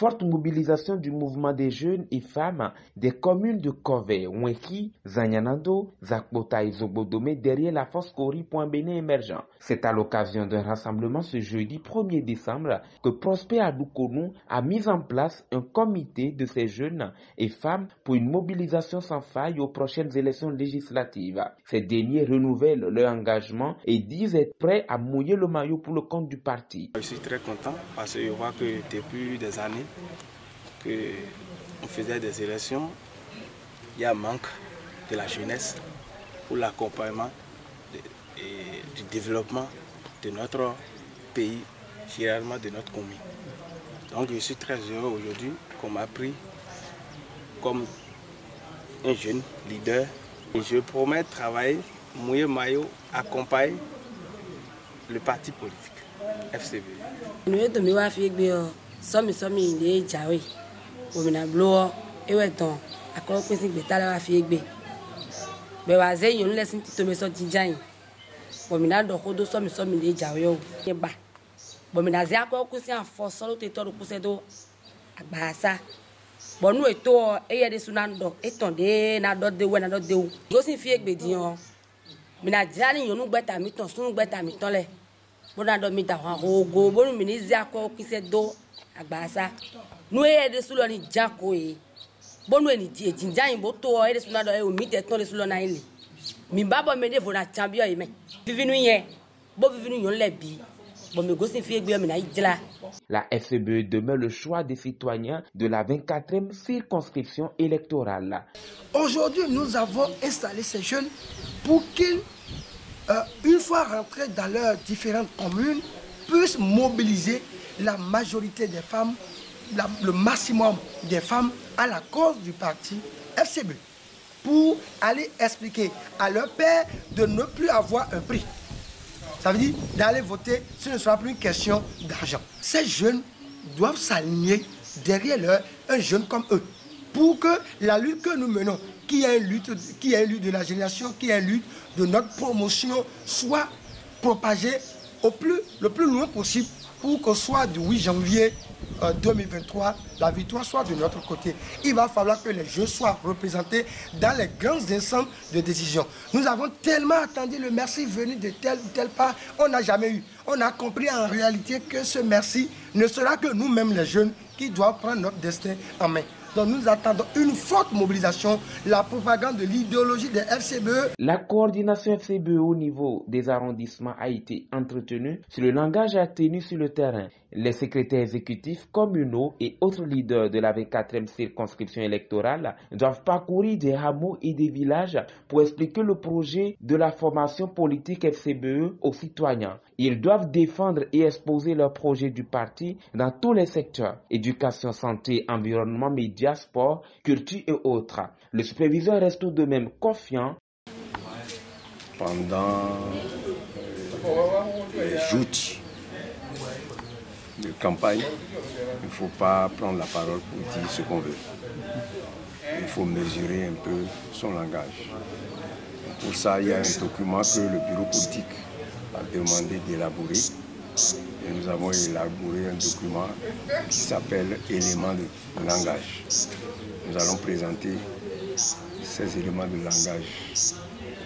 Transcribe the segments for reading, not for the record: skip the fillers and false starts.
forte mobilisation du mouvement des jeunes et femmes des communes de Kové, Wenki, Zanyanando, Zakbota et Zobodome derrière la fosse Kori.Bénin émergent. C'est à l'occasion d'un rassemblement ce jeudi 1er décembre que Prosper Adoukonou a mis en place un comité de ces jeunes et femmes pour une mobilisation sans faille aux prochaines élections législatives. Ces derniers renouvellent leur engagement et disent être prêts à mouiller le maillot pour le compte du parti. Je suis très content parce que je vois que depuis des années qu'on faisait des élections, il y a un manque de la jeunesse pour l'accompagnement et du développement de notre pays, généralement de notre commune. Donc je suis très heureux aujourd'hui qu'on m'a pris comme un jeune leader. Et je promets de travailler, mouiller maillot, accompagner le parti politique, FCB. Bon nous eto eye de sunando etonde na do de we na do de o go sin fi egbedi on mi na jani yonu gbeta mi ton sunu gbeta mi ton le bo na do mi da wa ogo bo mi ni zi akọ kise do agbasa nu eye de sulo ni jako e bo nu eni ti ejinjan bo to eye de sunado e o mi te ton le sulo na ile mi babo me de vo na champion yi me vivinu yen bo vivinu yon le bi. La FCBE demeure le choix des citoyens de la 24e circonscription électorale. Aujourd'hui, nous avons installé ces jeunes pour qu'ils, une fois rentrés dans leurs différentes communes, puissent mobiliser la majorité des femmes, le maximum des femmes à la cause du parti FCBE, pour aller expliquer à leur père de ne plus avoir un prix. Ça veut dire d'aller voter, ce ne sera plus une question d'argent. Ces jeunes doivent s'aligner derrière un jeune comme eux. Pour que la lutte que nous menons, qui est une lutte de la génération, qui est une lutte de notre promotion, soit propagée le plus loin possible pour qu'au soir du 8 janvier 2023, la victoire soit de notre côté. Il va falloir que les jeunes soient représentés dans les grandes instances de décision. Nous avons tellement attendu le merci venu de telle ou telle part, on n'a jamais eu. On a compris en réalité que ce merci ne sera que nous-mêmes les jeunes qui doivent prendre notre destin en main. Donc nous attendons une forte mobilisation, la propagande de l'idéologie des FCBE. La coordination FCBE au niveau des arrondissements a été entretenue sur le langage tenu sur le terrain. Les secrétaires exécutifs communaux et autres leaders de la 24e circonscription électorale doivent parcourir des hameaux et des villages pour expliquer le projet de la formation politique FCBE aux citoyens. Ils doivent défendre et exposer leur projet du parti dans tous les secteurs: éducation, santé, environnement, médias, sport, culture et autres. Le superviseur reste tout de même confiant. Pendant les joutes de campagne, il ne faut pas prendre la parole pour dire ce qu'on veut. Il faut mesurer un peu son langage. Pour ça, il y a un document que le bureau politique a demandé d'élaborer. Et nous avons élaboré un document qui s'appelle éléments de langage. Nous allons présenter ces éléments de langage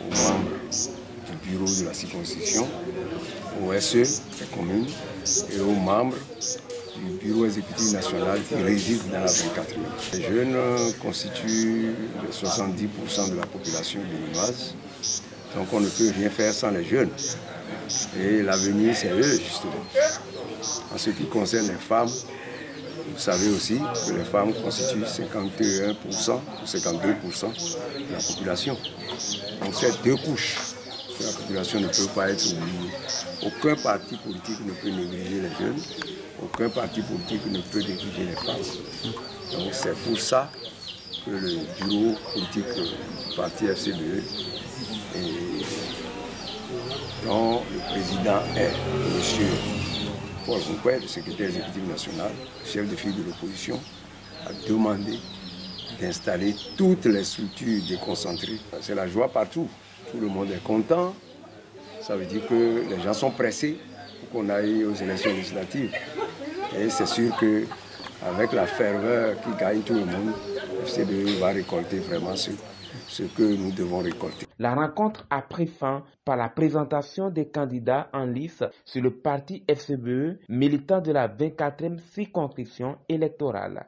aux membres du bureau de la circonscription, aux SE, les communes, et aux membres du bureau exécutif national qui résident dans la 24e. Les jeunes constituent 70% de la population béninoise, donc on ne peut rien faire sans les jeunes. Et l'avenir, c'est eux, justement. En ce qui concerne les femmes, vous savez aussi que les femmes constituent 51% ou 52% de la population. Donc ces deux couches de la population ne peuvent pas être oubliées. Aucun parti politique ne peut négliger les jeunes, aucun parti politique ne peut négliger les femmes. Donc c'est pour ça que le bureau politique du parti FCBE, dont le président est M. Paul Rouquet, le secrétaire exécutif national, chef de file de l'opposition, a demandé d'installer toutes les structures déconcentrées. C'est la joie partout. Tout le monde est content. Ça veut dire que les gens sont pressés pour qu'on aille aux élections législatives. Et c'est sûr que avec la ferveur qui gagne tout le monde, FCBE va récolter vraiment ce que nous devons récolter. La rencontre a pris fin par la présentation des candidats en lice sur le parti FCBE, militant de la 24e circonscription électorale.